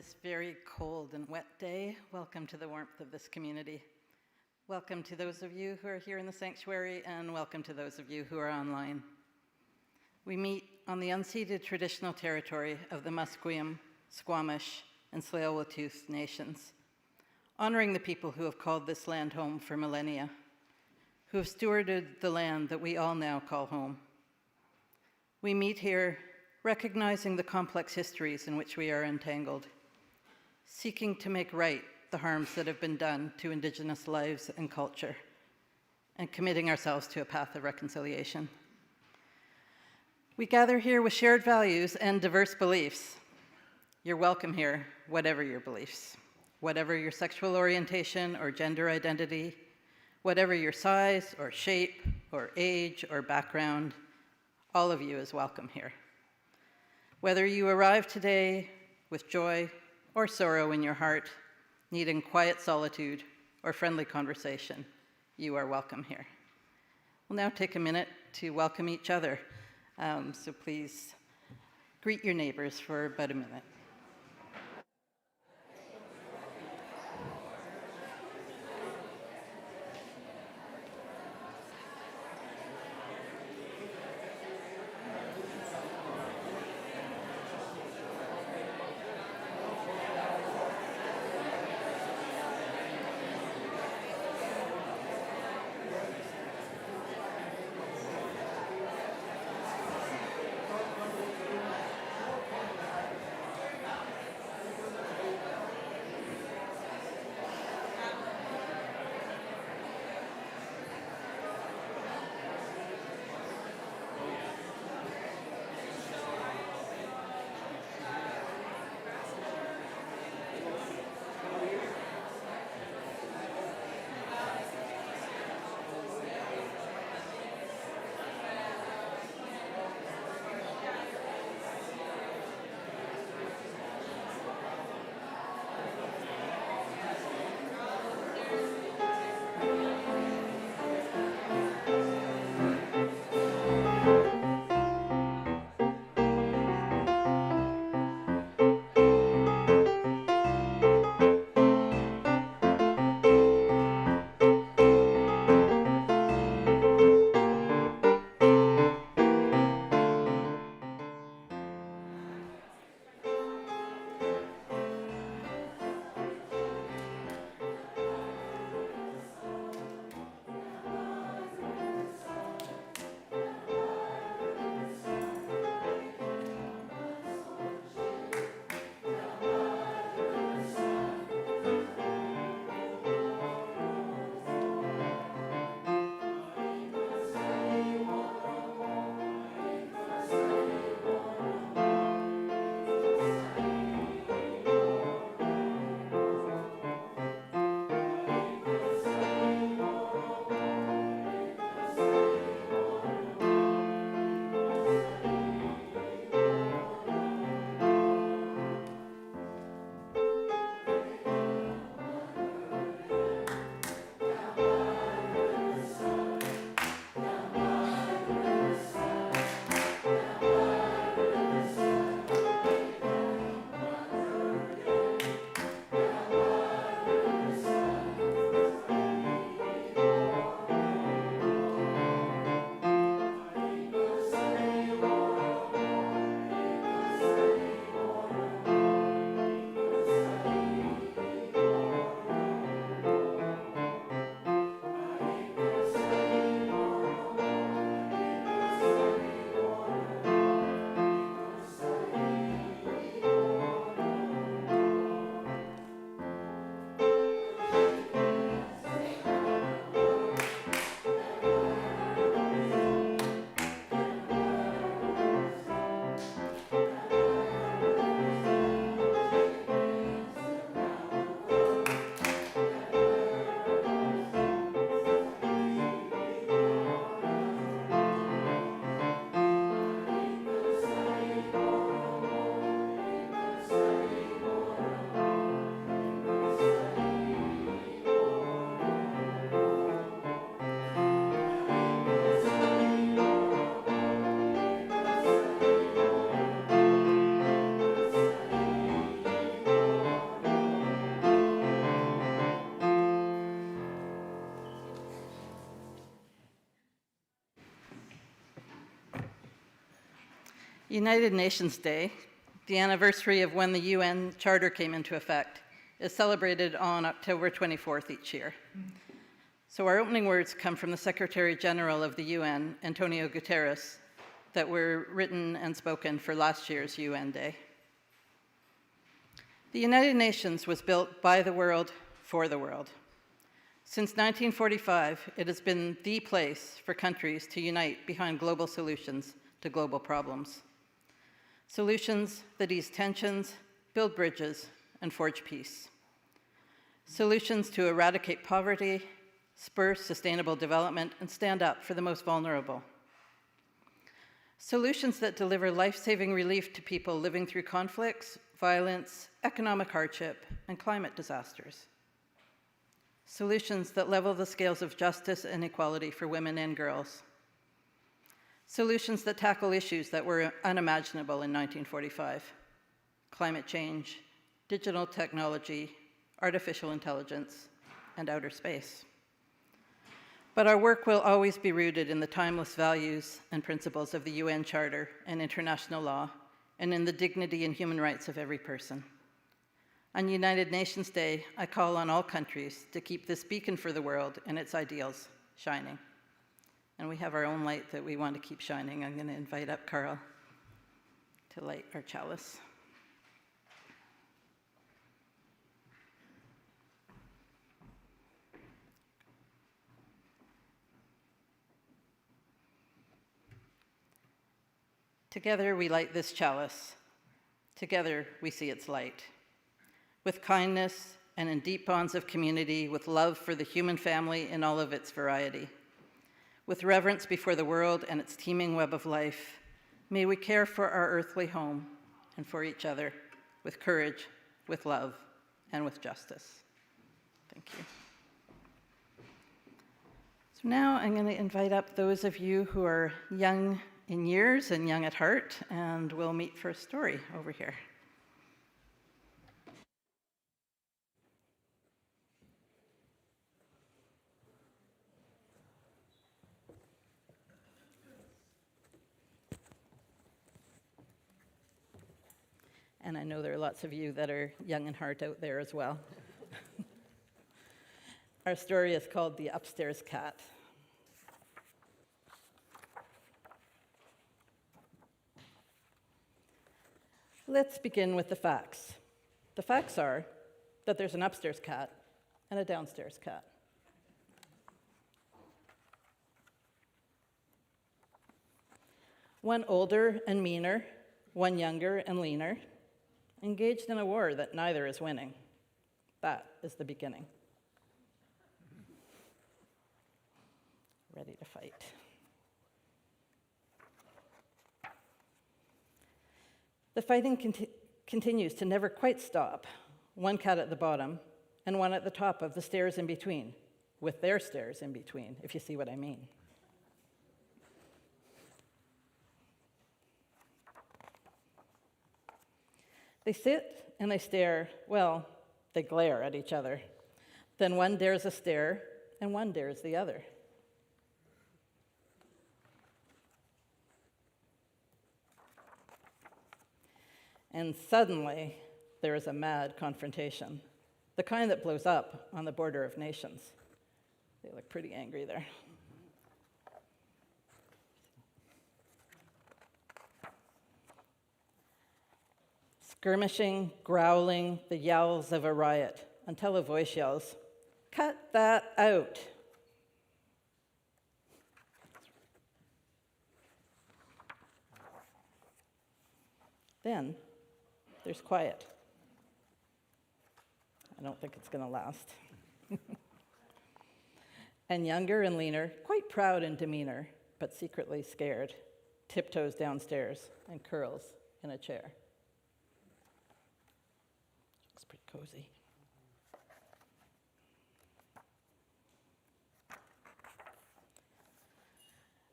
this very cold and wet day, welcome to the warmth of this community. Welcome to those of you who are here in the sanctuary, and welcome to those of you who are online. We meet on the unceded traditional territory of the Musqueam, Squamish, and Tsleil-Waututh nations, honoring the people who have called this land home for millennia, who have stewarded the land that we all now call home. We meet here recognizing the complex histories in which we are entangled, seeking to make right the harms that have been done to Indigenous lives and culture, and committing ourselves to a path of reconciliation. We gather here with shared values and diverse beliefs. You're welcome here, whatever your beliefs, whatever your sexual orientation or gender identity, whatever your size or shape or age or background, all of you is welcome here. Whether you arrive today with joy or sorrow in your heart, needing quiet solitude or friendly conversation, you are welcome here. We'll now take a minute to welcome each other. So please greet your neighbors for about a minute. United Nations Day, the anniversary of when the UN Charter came into effect, is celebrated on October 24th each year. So our opening words come from the Secretary General of the UN, Antonio Guterres, that were written and spoken for last year's UN Day. The United Nations was built by the world for the world. Since 1945, it has been the place for countries to unite behind global solutions to global problems. Solutions that ease tensions, build bridges, and forge peace. Solutions to eradicate poverty, spur sustainable development, and stand up for the most vulnerable. Solutions that deliver life-saving relief to people living through conflicts, violence, economic hardship, and climate disasters. Solutions that level the scales of justice and equality for women and girls. Solutions that tackle issues that were unimaginable in 1945. Climate change, digital technology, artificial intelligence, and outer space. But our work will always be rooted in the timeless values and principles of the UN Charter and international law, and in the dignity and human rights of every person. On United Nations Day, I call on all countries to keep this beacon for the world and its ideals shining. And we have our own light that we want to keep shining. I'm going to invite up Carl to light our chalice. Together we light this chalice. Together we see its light. With kindness and in deep bonds of community, with love for the human family in all of its variety. With reverence before the world and its teeming web of life, may we care for our earthly home and for each other with courage, with love, and with justice. Thank you. So now I'm going to invite up those of you who are young in years and young at heart, and we'll meet for a story over here. And I know there are lots of you that are young in heart out there as well. Our story is called The Upstairs Cat. Let's begin with the facts. The facts are that there's an upstairs cat and a downstairs cat. One older and meaner, one younger and leaner, engaged in a war that neither is winning. That is the beginning. Ready to fight. The fighting continues to never quite stop. One cat at the bottom and one at the top of the stairs in between, with their stairs in between, if you see what I mean. They sit and they stare, well, they glare at each other. Then one dares a stare and one dares the other. And suddenly, there is a mad confrontation, the kind that blows up on the border of nations. They look pretty angry there. Skirmishing, growling, the yells of a riot, until a voice yells, "Cut that out!" Then there's quiet. I don't think it's going to last. And younger and leaner, quite proud in demeanor, but secretly scared, tiptoes downstairs and curls in a chair. Looks pretty cozy.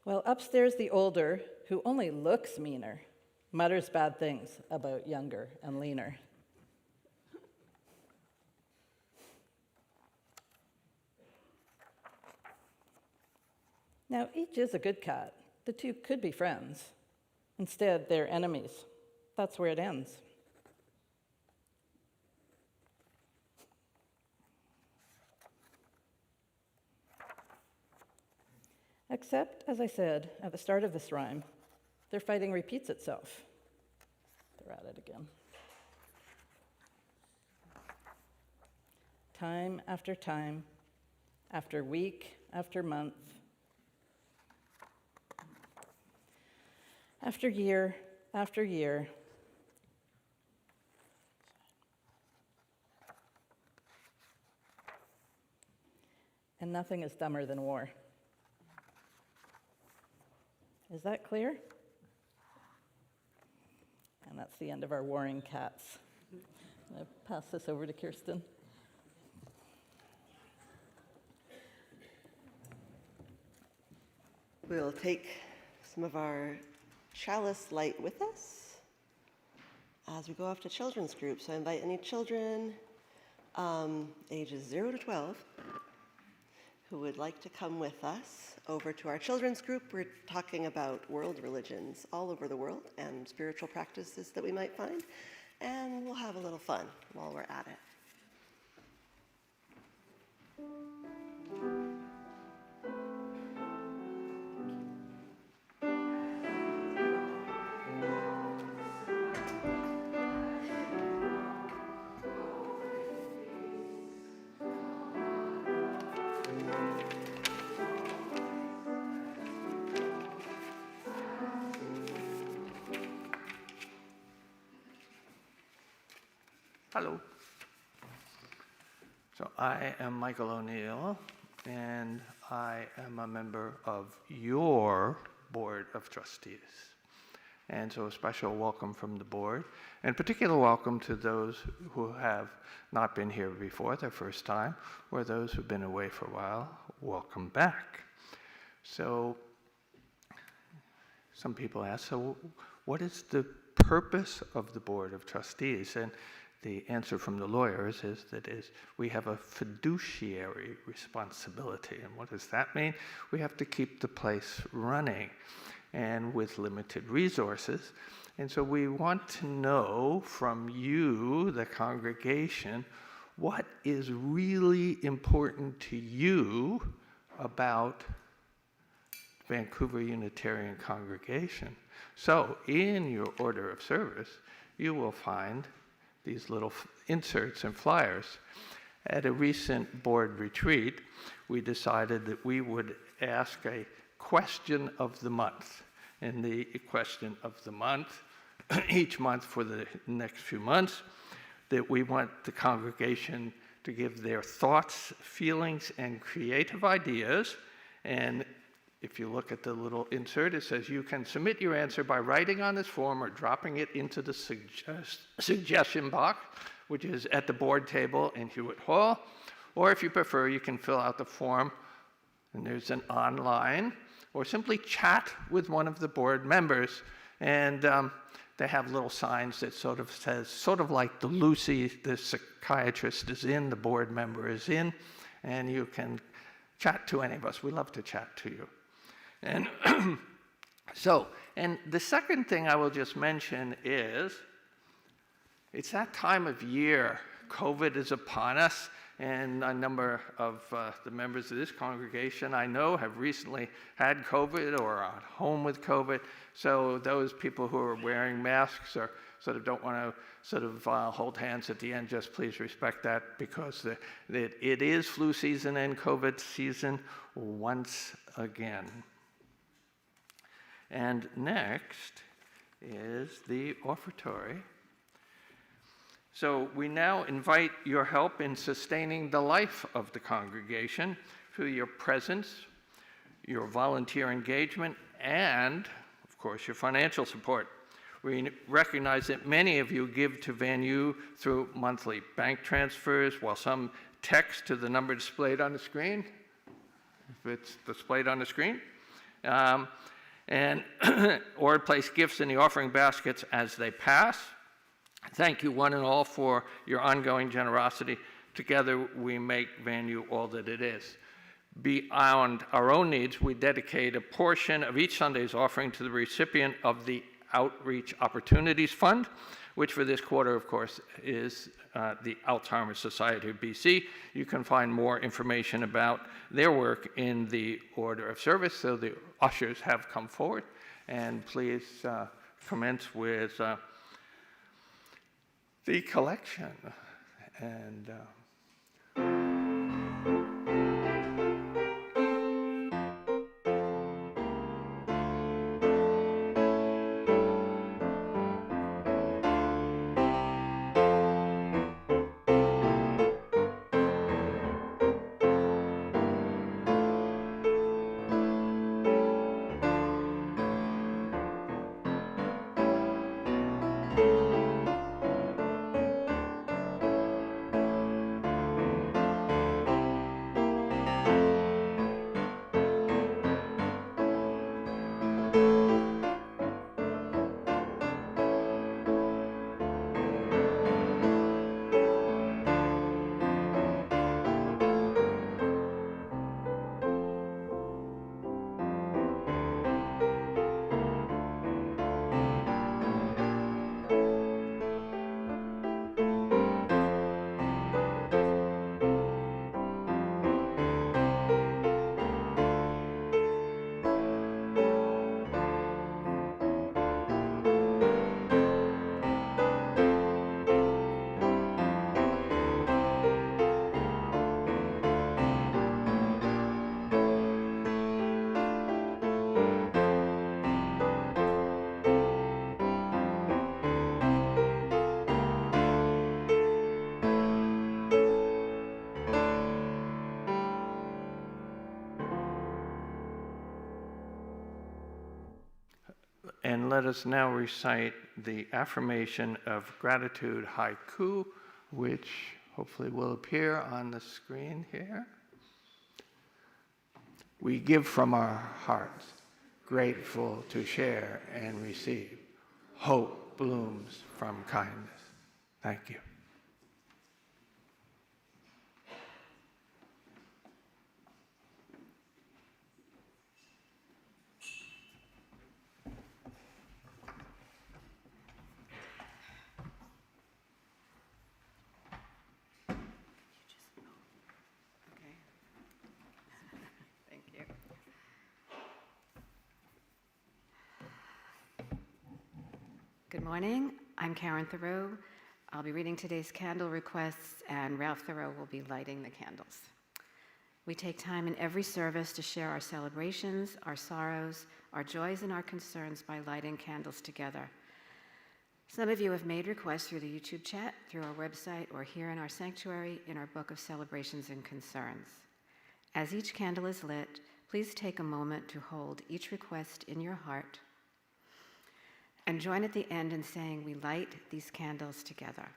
Well, upstairs, the older, who only looks meaner, mutters bad things about younger and leaner. Now, each is a good cat. The two could be friends. Instead, they're enemies. That's where it ends. Except, as I said at the start of this rhyme, their fighting repeats itself. They're at it again. Time, after week, after month, after year, and nothing is dumber than war. Is that clear? And that's the end of our warring cats. I'll pass this over to Kirsten. We'll take some of our chalice light with us as we go off to children's groups. So I invite any children ages 0 to 12 who would like to come with us over to our children's group. We're talking about world religions all over the world and spiritual practices that we might find, and we'll have a little fun while we're at it. Hello. So I am Michael O'Neill, and I am a member of your Board of Trustees. And so a special welcome from the board, and particular welcome to those who have not been here before, their first time, or those who've been away for a while. Welcome back. So some people ask, so what is the purpose of the Board of Trustees? And the answer from the lawyers is that we have a fiduciary responsibility. And what does that mean? We have to keep the place running and with limited resources. And so we want to know from you, the congregation, what is really important to you about Vancouver Unitarian congregation. So in your order of service, you will find these little inserts and flyers. At a recent board retreat, we decided that we would ask a question of the month. And the question of the month, each month for the next few months, that we want the congregation to give their thoughts, feelings, and creative ideas. And if you look at the little insert, it says you can submit your answer by writing on this form or dropping it into the suggestion box, which is at the board table in Hewitt Hall. Or if you prefer, you can fill out the form, and there's an online, or simply chat with one of the board members. And they have little signs that sort of says, sort of like the Lucy, the psychiatrist is in, the board member is in, and you can chat to any of us. We love to chat to you. And and the second thing I will just mention is, it's that time of year. COVID is upon us, and a number of the members of this congregation I know have recently had COVID or are at home with COVID. So those people who are wearing masks or sort of don't want to sort of hold hands at the end, just please respect that, because it is flu season and COVID season once again. And next is the offertory. So we now invite your help in sustaining the life of the congregation through your presence, your volunteer engagement, and, of course, your financial support. We recognize that many of you give to VanU through monthly bank transfers, while some text to the number displayed on the screen, if it's displayed on the screen, or place gifts in the offering baskets as they pass. Thank you one and all for your ongoing generosity. Together we make VanU all that it is. Beyond our own needs, we dedicate a portion of each Sunday's offering to the recipient of the Outreach Opportunities Fund, which for this quarter, of course, is the Alzheimer's Society of BC. You can find more information about their work in the order of service, so the ushers have come forward. And please commence with the collection. And let us now recite the affirmation of gratitude haiku, which hopefully will appear on the screen here. We give from our hearts, grateful to share and receive. Hope blooms from kindness. Thank you. Good morning. I'm Karen Thoreau. I'll be reading today's candle requests, and Ralph Thoreau will be lighting the candles. We take time in every service to share our celebrations, our sorrows, our joys, and our concerns by lighting candles together. Some of you have made requests through the YouTube chat, through our website, or here in our sanctuary in our book of celebrations and concerns. As each candle is lit, please take a moment to hold each request in your heart and join at the end in saying, we light these candles together.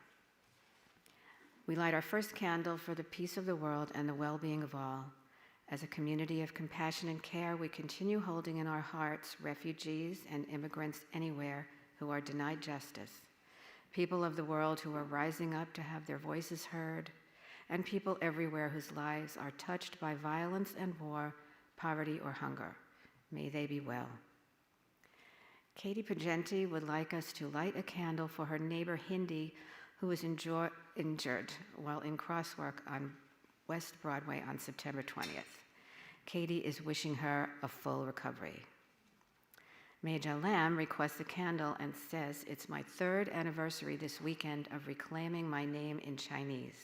We light our first candle for the peace of the world and the well-being of all. As a community of compassion and care, we continue holding in our hearts refugees and immigrants anywhere who are denied justice, people of the world who are rising up to have their voices heard, and people everywhere whose lives are touched by violence and war, poverty or hunger. May they be well. Katie Pagenti would like us to light a candle for her neighbor Hindi, who was injured while in crosswalk on West Broadway on September 20th. Katie is wishing her a full recovery. Meja Lam requests a candle and says, it's my 3rd anniversary this weekend of reclaiming my name in Chinese.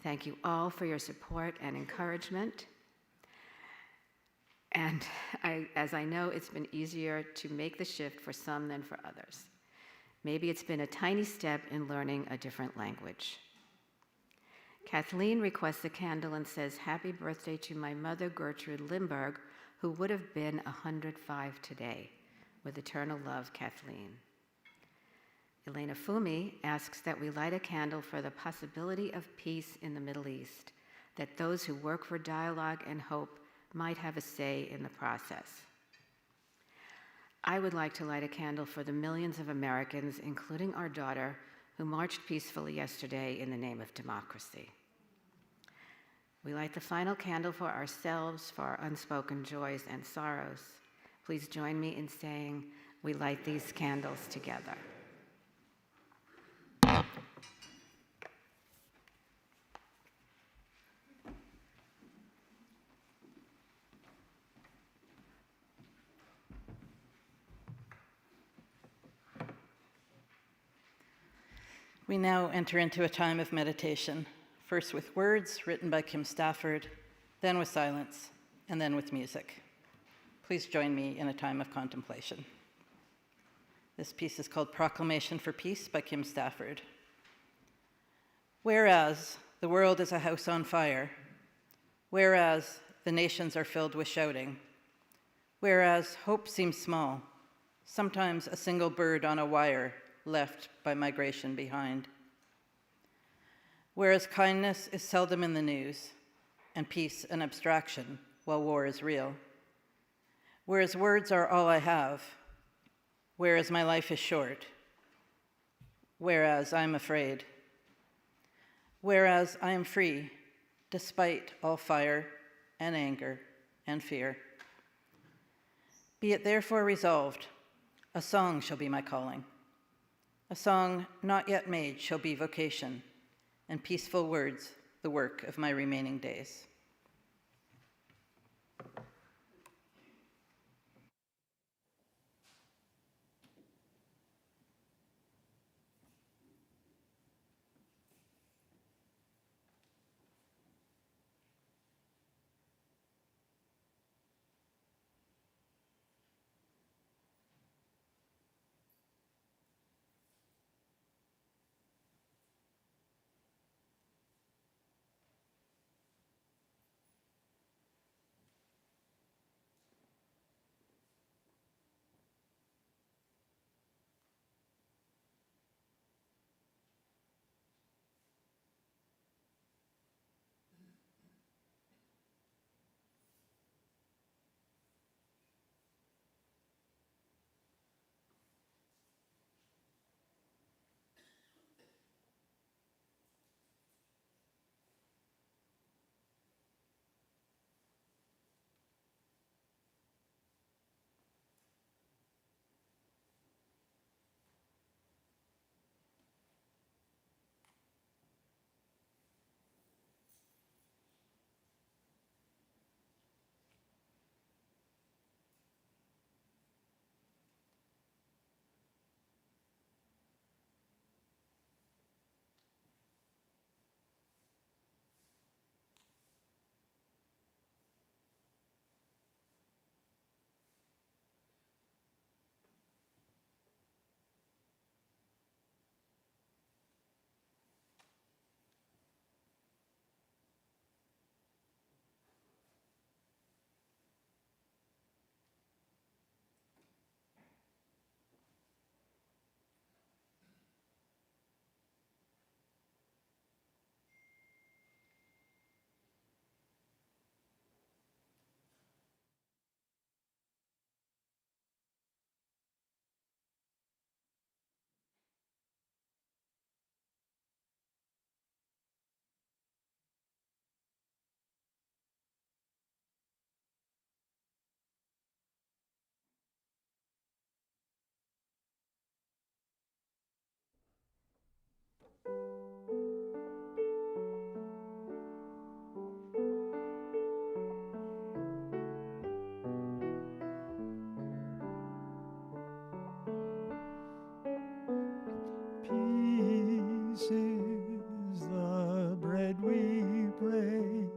Thank you all for your support and encouragement. And as I know, it's been easier to make the shift for some than for others. Maybe it's been a tiny step in learning a different language. Kathleen requests a candle and says, happy birthday to my mother, Gertrude Limburg, who would have been 105 today. With eternal love, Kathleen. Elena Fumi asks that we light a candle for the possibility of peace in the Middle East, that those who work for dialogue and hope might have a say in the process. I would like to light a candle for the millions of Americans, including our daughter, who marched peacefully yesterday in the name of democracy. We light the final candle for ourselves, for our unspoken joys and sorrows. Please join me in saying, we light these candles together. We now enter into a time of meditation, first with words written by Kim Stafford, then with silence, and then with music. Please join me in a time of contemplation. This piece is called Proclamation for Peace by Kim Stafford. Whereas the world is a house on fire, whereas the nations are filled with shouting, whereas hope seems small, sometimes a single bird on a wire left by migration behind. Whereas kindness is seldom in the news, and peace an abstraction, while war is real. Whereas words are all I have, whereas my life is short, whereas I'm afraid, whereas I am free, despite all fire and anger and fear. Be it therefore resolved, a song shall be my calling. A song not yet made shall be vocation, and peaceful words the work of my remaining days. Peace is the bread we break.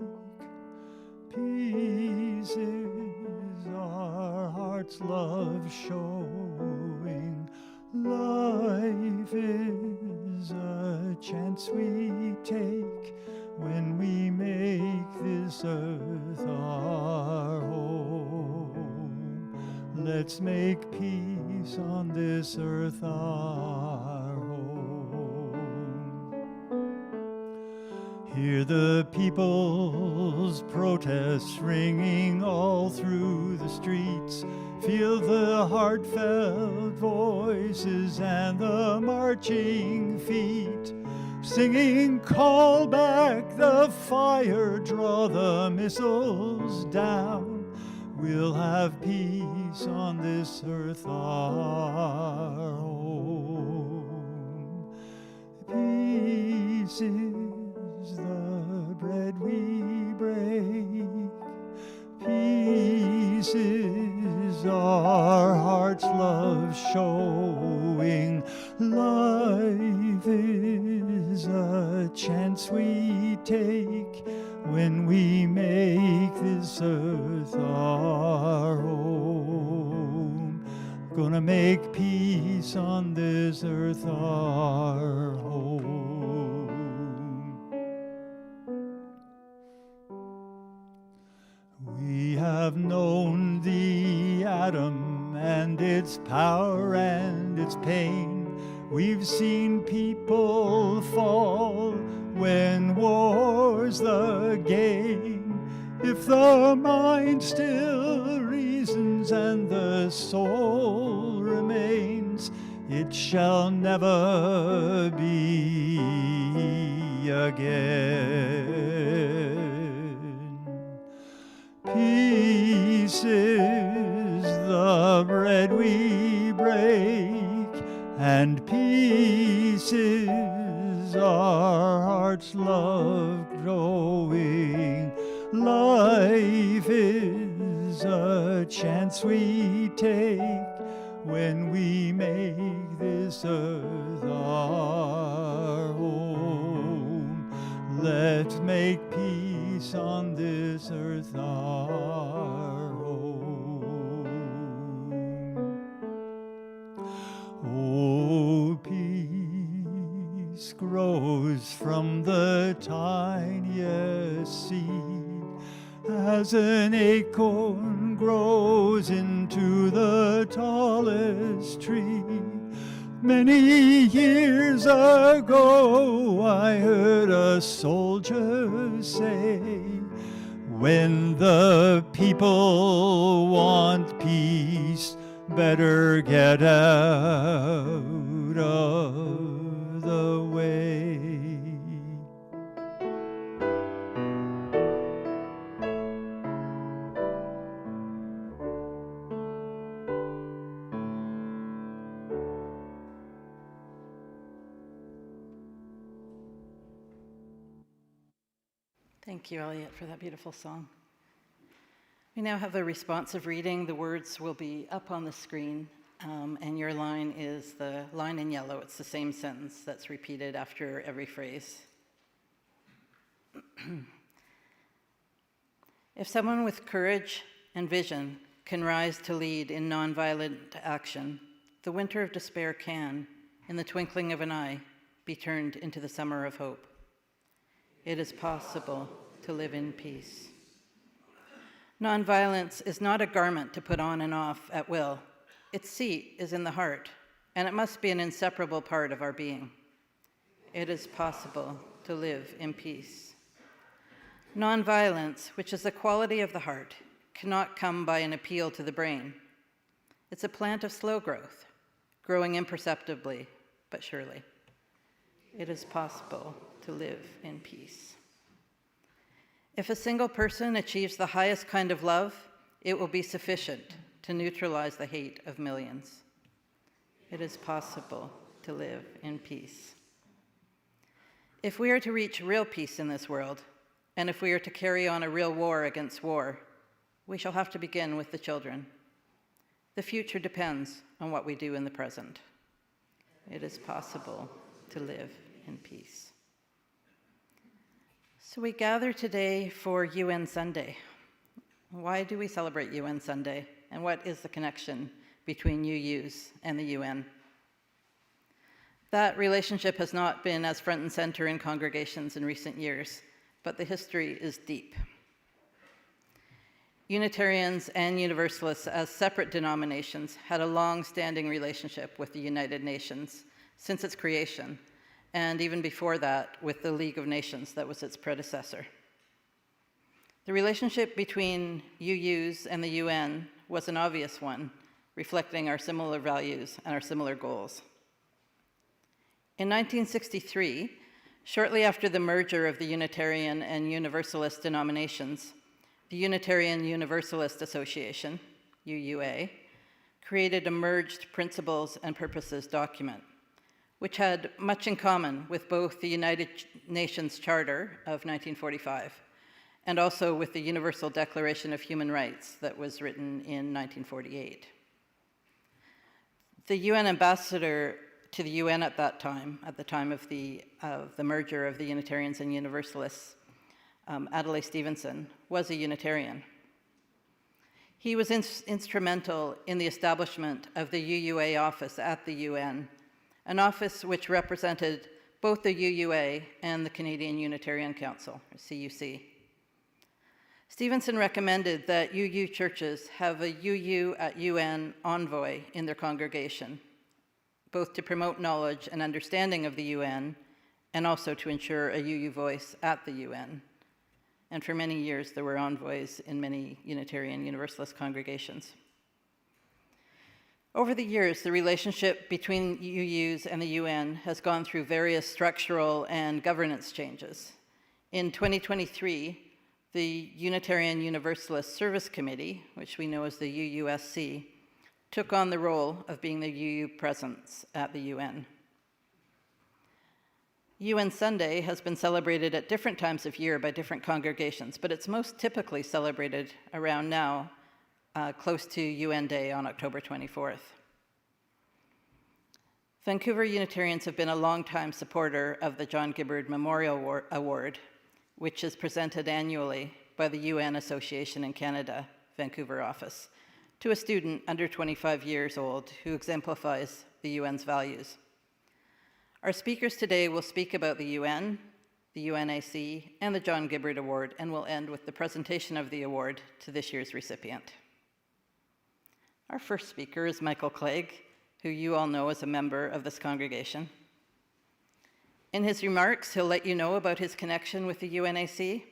Peace is our heart's love showing. Life is a chance we take when we make this earth our home. Let's make peace on this earth our home. Hear the people's protests ringing all through the streets. Feel the heartfelt voices and the marching feet, singing, call back the fire, draw the missiles down. we'll have peace on this earth our home. Peace is the bread we break. Peace is our heart's love showing. Life is a chance we take when we make this earth our home. Gonna make peace on this earth our home. We have known the atom and its power and its pain. We've seen people fall when war's the game. If the mind still reasons and the soul remains, it shall never be again. Peace is the bread we break, and peace is our heart's love growing. Life is a chance we take when we make this earth our home. Let's make peace on this earth our home. Oh, peace grows from the tiniest seed, as an acorn grows into the tallest tree. Many years ago I heard a soldier say, when the people want peace, better get out of the way. Thank you, Elliot, for that beautiful song. We now have a responsive reading. The words will be up on the screen, and your line is the line in yellow. It's the same sentence that's repeated after every phrase. If someone with courage and vision can rise to lead in nonviolent action, the winter of despair can, in the twinkling of an eye, be turned into the summer of hope. It is possible to live in peace. Nonviolence is not a garment to put on and off at will. Its seat is in the heart, and it must be an inseparable part of our being. It is possible to live in peace. Nonviolence, which is the quality of the heart, cannot come by an appeal to the brain. It's a plant of slow growth, growing imperceptibly, but surely. It is possible to live in peace. If a single person achieves the highest kind of love, it will be sufficient to neutralize the hate of millions. It is possible to live in peace. If we are to reach real peace in this world, and if we are to carry on a real war against war, we shall have to begin with the children. The future depends on what we do in the present. It is possible to live in peace. So we gather today for UN Sunday. Why do we celebrate UN Sunday? And what is the connection between UUs and the UN? That relationship has not been as front and center in congregations in recent years, but the history is deep. Unitarians and Universalists, as separate denominations, had a long-standing relationship with the United Nations since its creation, and even before that with the League of Nations that was its predecessor. The relationship between UUs and the UN was an obvious one, reflecting our similar values and our similar goals. In 1963, shortly after the merger of the Unitarian and Universalist denominations, the Unitarian Universalist Association, UUA, created a merged principles and purposes document, which had much in common with both the United Nations Charter of 1945 and also with the Universal Declaration of Human Rights that was written in 1948. The UN ambassador to the UN at that time, at the time of the merger of the Unitarians and Universalists, Adlai Stevenson, was a Unitarian. He was instrumental in the establishment of the UUA office at the UN, an office which represented both the UUA and the Canadian Unitarian Council, or CUC. Stevenson recommended that UU churches have a UU at UN envoy in their congregation, both to promote knowledge and understanding of the UN and also to ensure a UU voice at the UN. And for many years, there were envoys in many Unitarian Universalist congregations. Over the years, the relationship between UUs and the UN has gone through various structural and governance changes. In 2023, the Unitarian Universalist Service Committee, which we know as the UUSC, took on the role of being the UU presence at the UN. UN Sunday has been celebrated at different times of year by different congregations, but it's most typically celebrated around now, close to UN Day on October 24th. Vancouver Unitarians have been a long-time supporter of the John Gibbard Memorial Award, which is presented annually by the UN Association in Canada, Vancouver office, to a student under 25 years old who exemplifies the UN's values. Our speakers today will speak about the UN, the UNAC, and the John Gibbard Award, and will end with the presentation of the award to this year's recipient. Our first speaker is Michael Clague, who you all know as a member of this congregation. In his remarks, he'll let you know about his connection with the UNAC.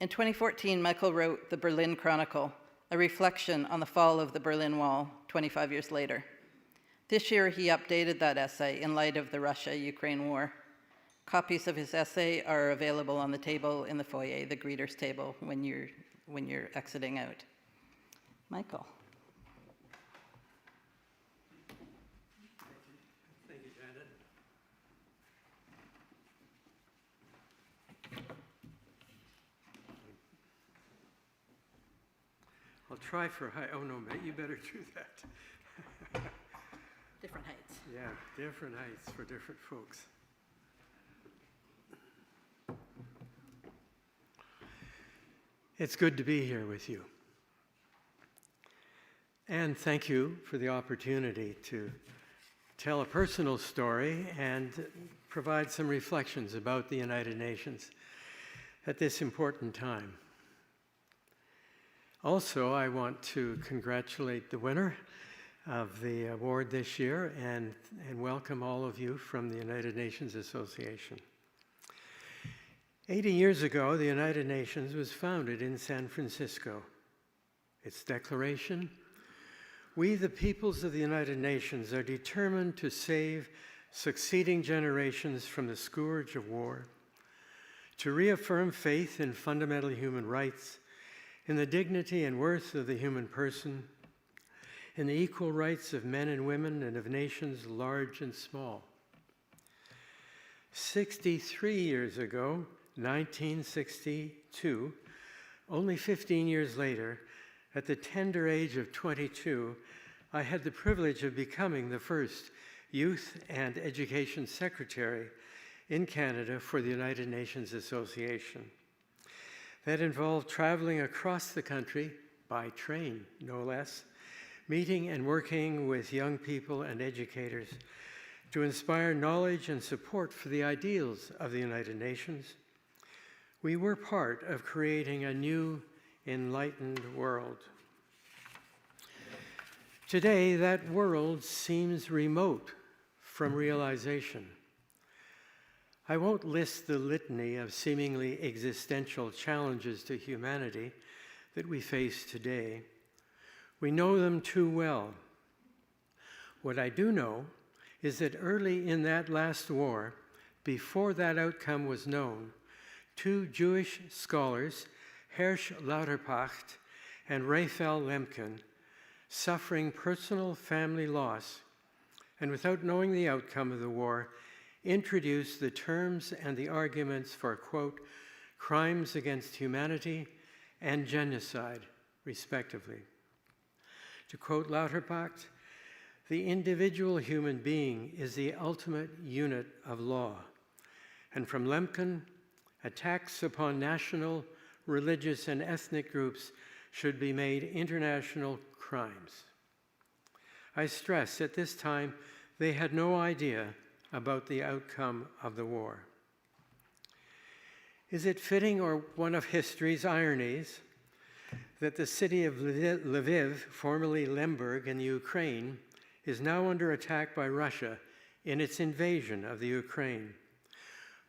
In 2014, Michael wrote The Berlin Chronicle, a reflection on the fall of the Berlin Wall 25 years later. This year, he updated that essay in light of the Russia-Ukraine war. Copies of his essay are available on the table in the foyer, the greeters table, when you're exiting out. Michael. Thank you, Janet. I'll try for high. Oh no, mate, you better do that. Different heights. Yeah, different heights for different folks. It's good to be here with you. And thank you for the opportunity to tell a personal story and provide some reflections about the United Nations at this important time. Also, I want to congratulate the winner of the award this year and welcome all of you from the United Nations Association. 80 years ago, the United Nations was founded in San Francisco. Its declaration, "We, the peoples of the United Nations, are determined to save succeeding generations from the scourge of war, to reaffirm faith in fundamental human rights, in the dignity and worth of the human person, in the equal rights of men and women and of nations large and small." 63 years ago, 1962, only 15 years later, at the tender age of 22, I had the privilege of becoming the first Youth and Education Secretary in Canada for the United Nations Association. That involved traveling across the country, by train no less, meeting and working with young people and educators to inspire knowledge and support for the ideals of the United Nations. We were part of creating a new, enlightened world. Today, that world seems remote from realization. I won't list the litany of seemingly existential challenges to humanity that we face today. We know them too well. What I do know is that early in that last war, before that outcome was known, two Jewish scholars, Hersch Lauterpacht and Raphael Lemkin, suffering personal family loss, and without knowing the outcome of the war, introduced the terms and the arguments for, quote, crimes against humanity and genocide, respectively. To quote Lauterpacht, the individual human being is the ultimate unit of law. And from Lemkin, attacks upon national, religious, and ethnic groups should be made international crimes. I stress at this time they had no idea about the outcome of the war. Is it fitting or one of history's ironies that the city of Lviv, formerly Lemberg in the Ukraine, is now under attack by Russia in its invasion of the Ukraine?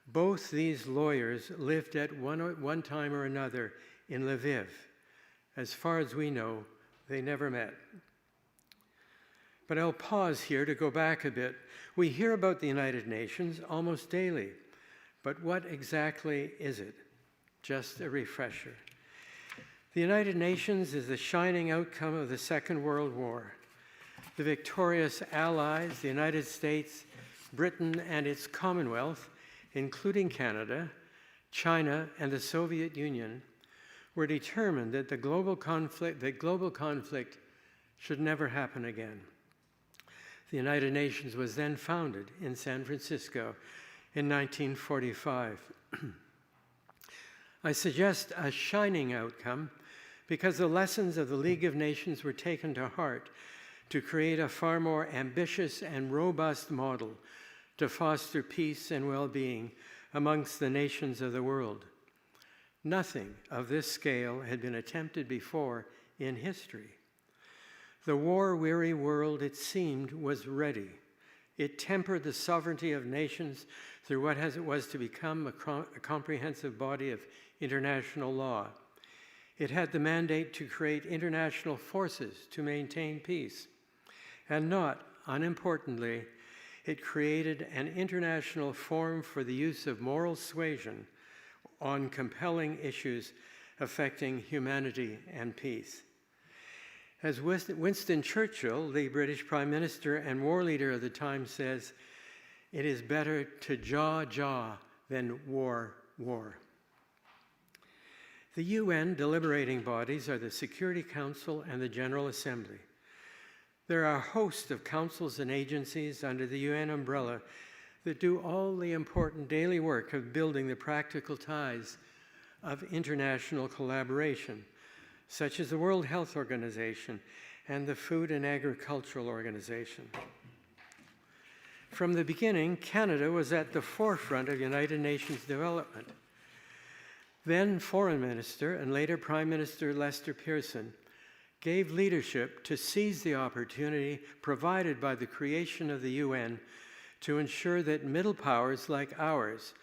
Both these lawyers lived at one time or another in Lviv. As far as we know, they never met. But I'll pause here to go back a bit. We hear about the United Nations almost daily, but what exactly is it? Just a refresher. The United Nations is the shining outcome of the Second World War. The victorious Allies, the United States, Britain, and its Commonwealth, including Canada, China, and the Soviet Union, were determined that global conflict should never happen again. The United Nations was then founded in San Francisco in 1945. I suggest a shining outcome because the lessons of the League of Nations were taken to heart to create a far more ambitious and robust model to foster peace and well-being amongst the nations of the world. Nothing of this scale had been attempted before in history. The war-weary world, it seemed, was ready. It tempered the sovereignty of nations through what it was to become a comprehensive body of international law. It had the mandate to create international forces to maintain peace. And not unimportantly, it created an international forum for the use of moral suasion on compelling issues affecting humanity and peace. As Winston Churchill, the British Prime Minister and war leader of the time, says, "It is better to jaw than war." The UN deliberating bodies are the Security Council and the General Assembly. There are a host of councils and agencies under the UN umbrella that do all the important daily work of building the practical ties of international collaboration, such as the World Health Organization and the Food and Agricultural Organization. From the beginning, Canada was at the forefront of United Nations development. Then Foreign Minister and later Prime Minister Lester Pearson gave leadership to seize the opportunity provided by the creation of the UN to ensure that middle powers like ours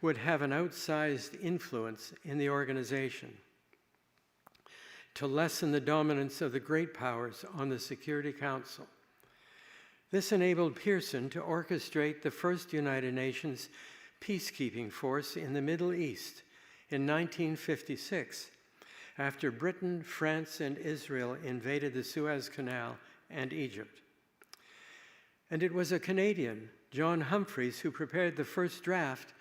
would have an outsized influence in the organization, to lessen the dominance of the great powers on the Security Council. This enabled Pearson to orchestrate the first United Nations peacekeeping force in the Middle East in 1956, after Britain, France, and Israel invaded the Suez Canal and Egypt. And it was a Canadian, John Humphreys, who prepared the first draft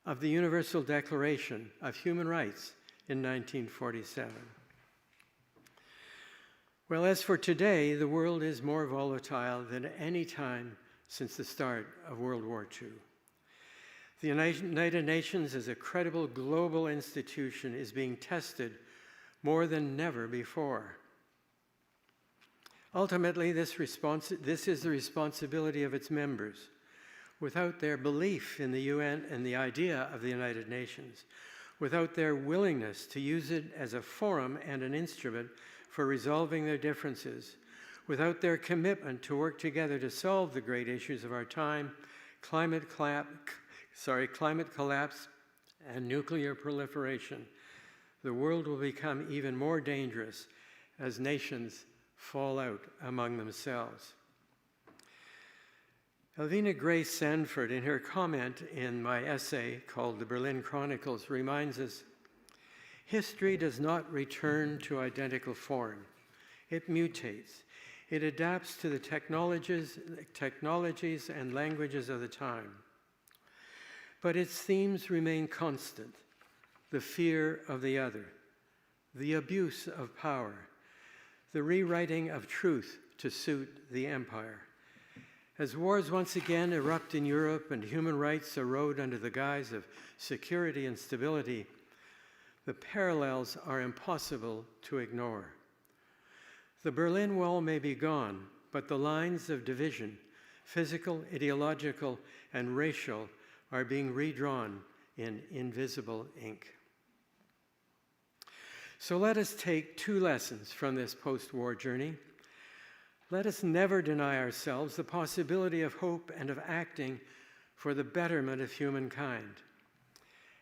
of the Universal Declaration of Human Rights in 1947. Well, as for today, the world is more volatile than any time since the start of World War II. The United Nations as a credible global institution is being tested more than never before. Ultimately, this is the responsibility of its members. Without their belief in the UN and the idea of the United Nations, without their willingness to use it as a forum and an instrument for resolving their differences, without their commitment to work together to solve the great issues of our time, climate collapse and nuclear proliferation, the world will become even more dangerous as nations fall out among themselves. Elvina Grace Sanford, in her comment in my essay called The Berlin Chronicles, reminds us, History does not return to identical form. It mutates. It adapts to the technologies and languages of the time. But its themes remain constant: the fear of the other, the abuse of power, the rewriting of truth to suit the empire. As wars once again erupt in Europe and human rights erode under the guise of security and stability, the parallels are impossible to ignore. The Berlin Wall may be gone, but the lines of division, physical, ideological, and racial, are being redrawn in invisible ink. So let us take 2 lessons from this post-war journey. Let us never deny ourselves the possibility of hope and of acting for the betterment of humankind.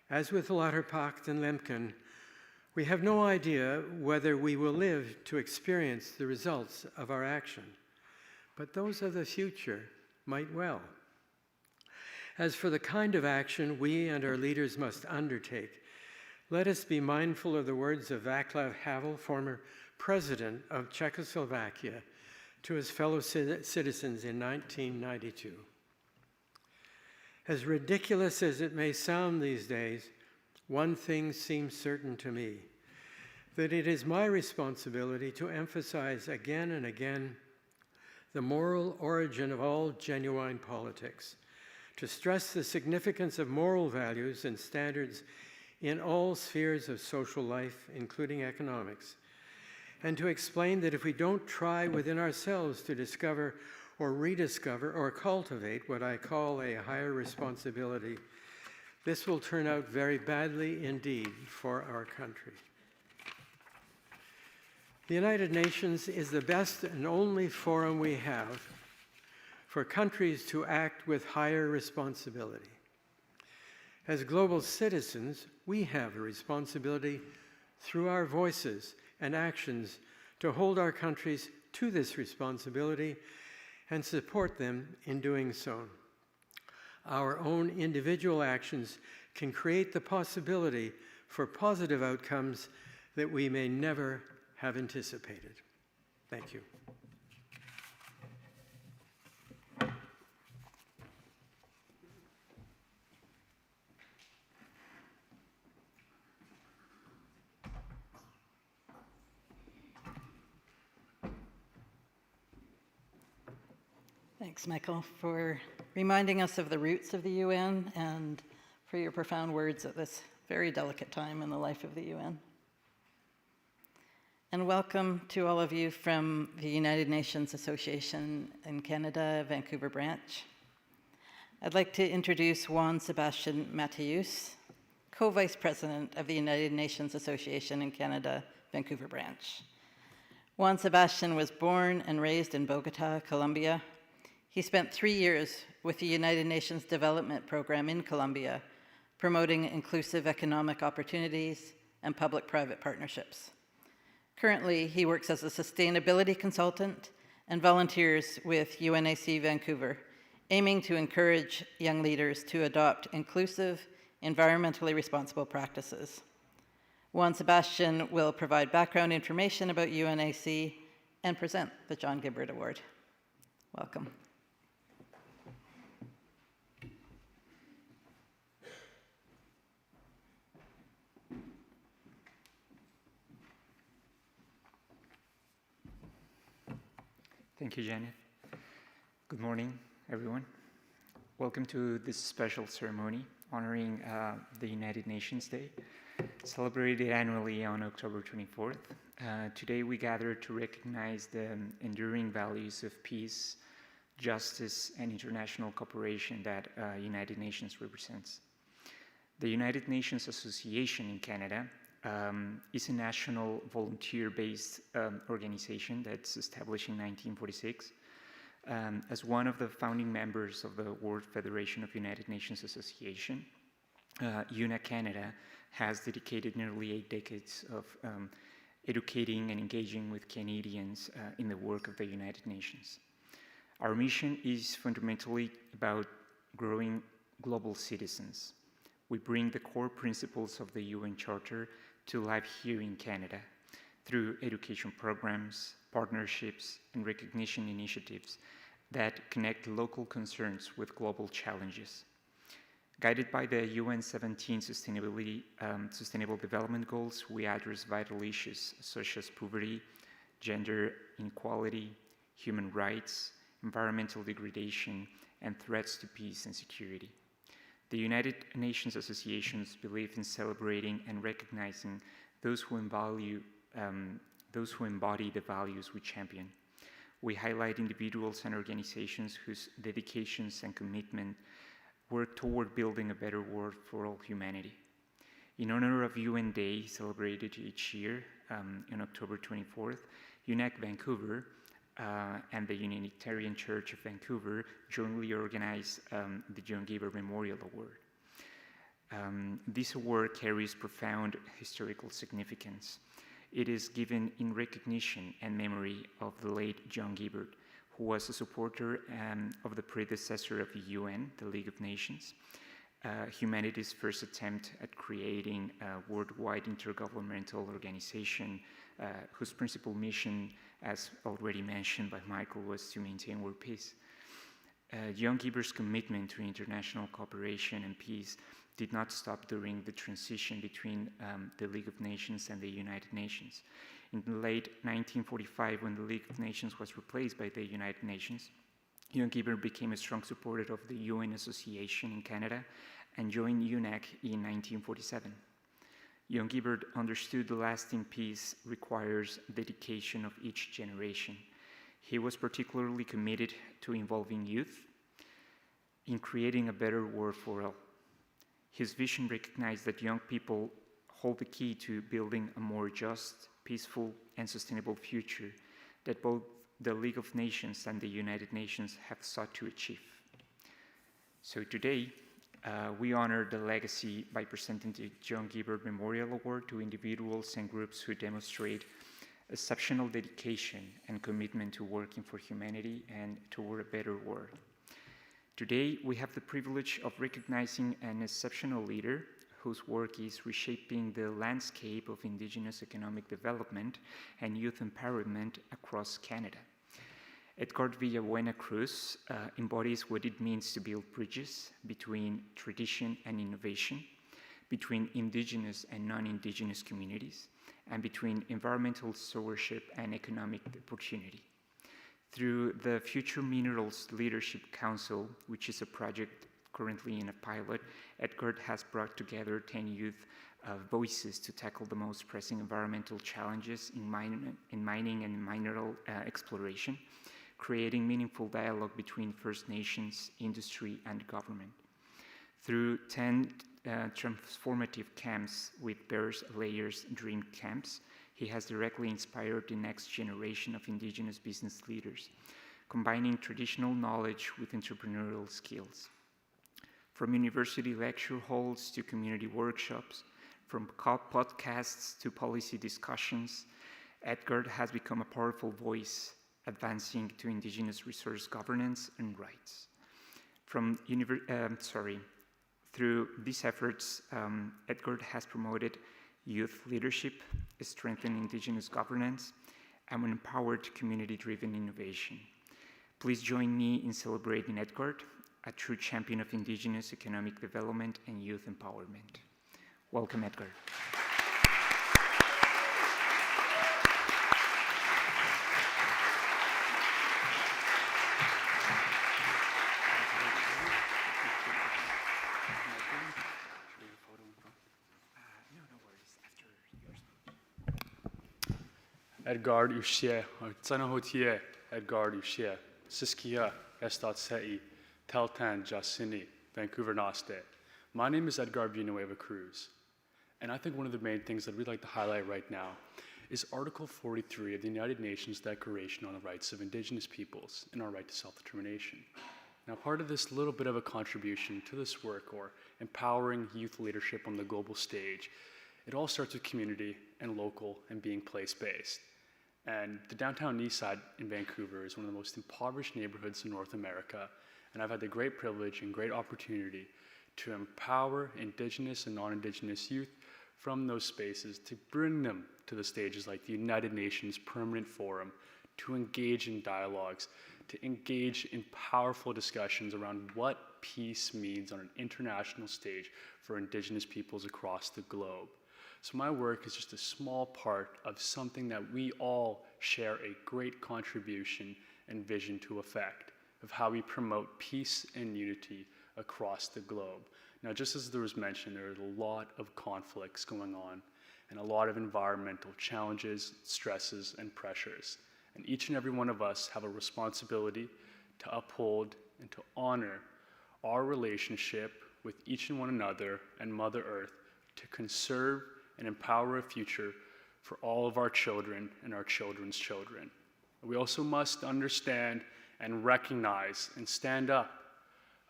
As with Lauterpacht and Lemkin, we have no idea whether we will live to experience the results of our action, but those of the future might well. As for the kind of action we and our leaders must undertake, let us be mindful of the words of Václav Havel, former president of Czechoslovakia, to his fellow citizens in 1992. As ridiculous as it may sound these days, one thing seems certain to me: that it is my responsibility to emphasize again and again the moral origin of all genuine politics, to stress the significance of moral values and standards in all spheres of social life, including economics, and to explain that if we don't try within ourselves to discover or rediscover or cultivate what I call a higher responsibility, this will turn out very badly indeed for our country. The United Nations is the best and only forum we have for countries to act with higher responsibility. As global citizens, we have a responsibility through our voices and actions to hold our countries to this responsibility and support them in doing so. Our own individual actions can create the possibility for positive outcomes that we may never have anticipated. Thank you. Thanks, Michael, for reminding us of the roots of the UN and for your profound words at this very delicate time in the life of the UN. And welcome to all of you from the United Nations Association in Canada, Vancouver branch. I'd like to introduce Juan Sebastian Mateus, co-vice president of the United Nations Association in Canada, Vancouver branch. Juan Sebastian was born and raised in Bogota, Colombia. He spent 3 years with the United Nations Development Program in Colombia, promoting inclusive economic opportunities and public-private partnerships. Currently, he works as a sustainability consultant and volunteers with UNAC Vancouver, aiming to encourage young leaders to adopt inclusive, environmentally responsible practices. Juan Sebastian will provide background information about UNAC and present the John Gibbard Award. Welcome. Thank you, Janet. Good morning, everyone. Welcome to this special ceremony honoring the United Nations Day, celebrated annually on October 24th. Today we gather to recognize the enduring values of peace, justice, and international cooperation that United Nations represents. The United Nations Association in Canada is a national volunteer-based organization that's established in 1946 as one of the founding members of the World Federation of United Nations Association. UNA Canada has dedicated nearly 8 decades of educating and engaging with Canadians in the work of the United Nations. Our mission is fundamentally about growing global citizens, we bring the core principles of the UN Charter to life here in Canada through education programs, partnerships, and recognition initiatives that connect local concerns with global challenges. Guided by the UN 17 Sustainable Development Goals, we address vital issues such as poverty, gender inequality, human rights, environmental degradation, and threats to peace and security. The United Nations associations believe in celebrating and recognizing those who embody the values we champion. We highlight individuals and organizations whose dedications and commitment work toward building a better world for all humanity. In honor of UN Day, celebrated each year on October 24th, UNAC Vancouver and the Unitarian Church of Vancouver jointly organize the John Gibbard Memorial Award. This award carries profound historical significance. It is given in recognition and memory of the late John Gibbard, who was a supporter of the predecessor of the UN, the League of Nations, humanity's first attempt at creating a worldwide intergovernmental organization whose principal mission, as already mentioned by Michael, was to maintain world peace. John Gibbard's commitment to international cooperation and peace did not stop during the transition between the League of Nations and the United Nations. In the late 1945, when the League of Nations was replaced by the United Nations, John Gibbard became a strong supporter of the UN Association in Canada and joined UNAC in 1947. John Gibbard understood the lasting peace requires dedication of each generation. He was particularly committed to involving youth in creating a better world for all. His vision recognized that young people hold the key to building a more just, peaceful, and sustainable future that both the League of Nations and the United Nations have sought to achieve. So today, we honor the legacy by presenting the John Gibbard Memorial Award to individuals and groups who demonstrate exceptional dedication and commitment to working for humanity and toward a better world. Today, we have the privilege of recognizing an exceptional leader whose work is reshaping the landscape of Indigenous economic development and youth empowerment across Canada. Edgar Villabuena Cruz embodies what it means to build bridges between tradition and innovation, between Indigenous and non-Indigenous communities, and between environmental stewardship and economic opportunity. Through the Future Minerals Leadership Council, which is a project currently in a pilot, Edgar has brought together 10 youth voices to tackle the most pressing environmental challenges in mining and mineral exploration, creating meaningful dialogue between First Nations, industry, and government. Through 10 transformative camps with Bears Layers Dream Camps, he has directly inspired the next generation of Indigenous business leaders, combining traditional knowledge with entrepreneurial skills. From university lecture halls to community workshops, from podcasts to policy discussions, Edgar has become a powerful voice advancing to Indigenous resource governance and rights. Through these efforts, Edgar has promoted youth leadership, strengthened Indigenous governance, and empowered community-driven innovation. Please join me in celebrating Edgar, a true champion of Indigenous economic development and youth empowerment. Welcome, Edgar. Edgar Ushie, Tsanahotie, Edgar Ushie, Siskia, Estat Sei, Teltan Jasini, Vancouver Naste. My name is Edgar Villanueva Cruz, and I think one of the main things that we'd like to highlight right now is Article 43 of the United Nations Declaration on the Rights of Indigenous Peoples and our right to self-determination. Now, part of this little bit of a contribution to this work, or empowering youth leadership on the global stage, it all starts with community and local and being place-based. And the downtown east side in Vancouver is one of the most impoverished neighborhoods in North America, and I've had the great privilege and great opportunity to empower Indigenous and non-Indigenous youth from those spaces, to bring them to the stages like the United Nations Permanent Forum, to engage in dialogues, to engage in powerful discussions around what peace means on an international stage for Indigenous peoples across the globe. So my work is just a small part of something that we all share a great contribution and vision to effect, of how we promote peace and unity across the globe. Now, just as there was mentioned, there are a lot of conflicts going on and a lot of environmental challenges, stresses, and pressures. And each and every one of us have a responsibility to uphold and to honor our relationship with each and one another and Mother Earth, to conserve and empower a future for all of our children and our children's children. We also must understand and recognize and stand up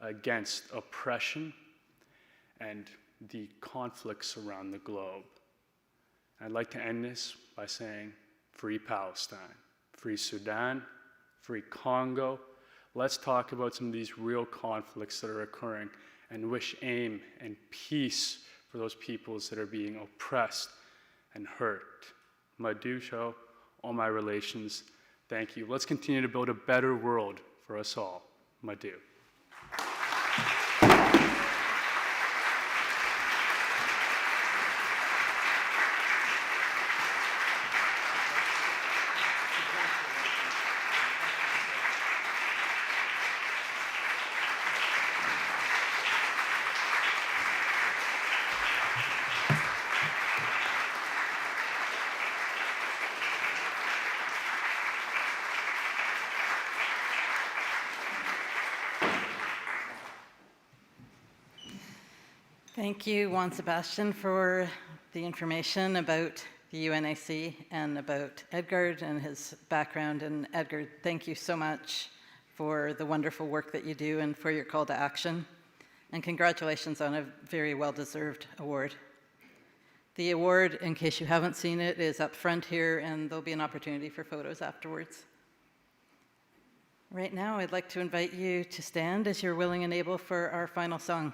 against oppression and the conflicts around the globe. I'd like to end this by saying, free Palestine, free Sudan, free Congo. Let's talk about some of these real conflicts that are occurring and wish aim and peace for those peoples that are being oppressed and hurt. Madusho, all my relations, thank you. Let's continue to build a better world for us all. Madu. Thank you, Juan Sebastian, for the information about the UNAC and about Edgard and his background. And Edgard, thank you so much for the wonderful work that you do and for your call to action. And congratulations on a very well-deserved award. The award, in case you haven't seen it, is up front here, and there'll be an opportunity for photos afterwards. Right now, I'd like to invite you to stand as you're willing and able for our final song.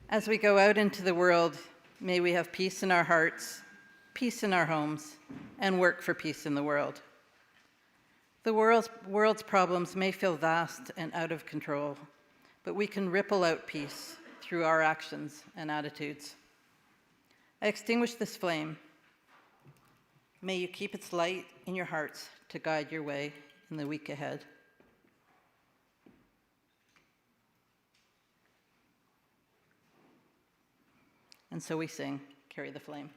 As we go out into the world, may we have peace in our hearts, peace in our homes, and work for peace in the world. The world's problems may feel vast and out of control, but we can ripple out peace through our actions and attitudes. I extinguish this flame May you keep its light in your hearts to guide your way in the week ahead. And so we sing, Carry the Flame.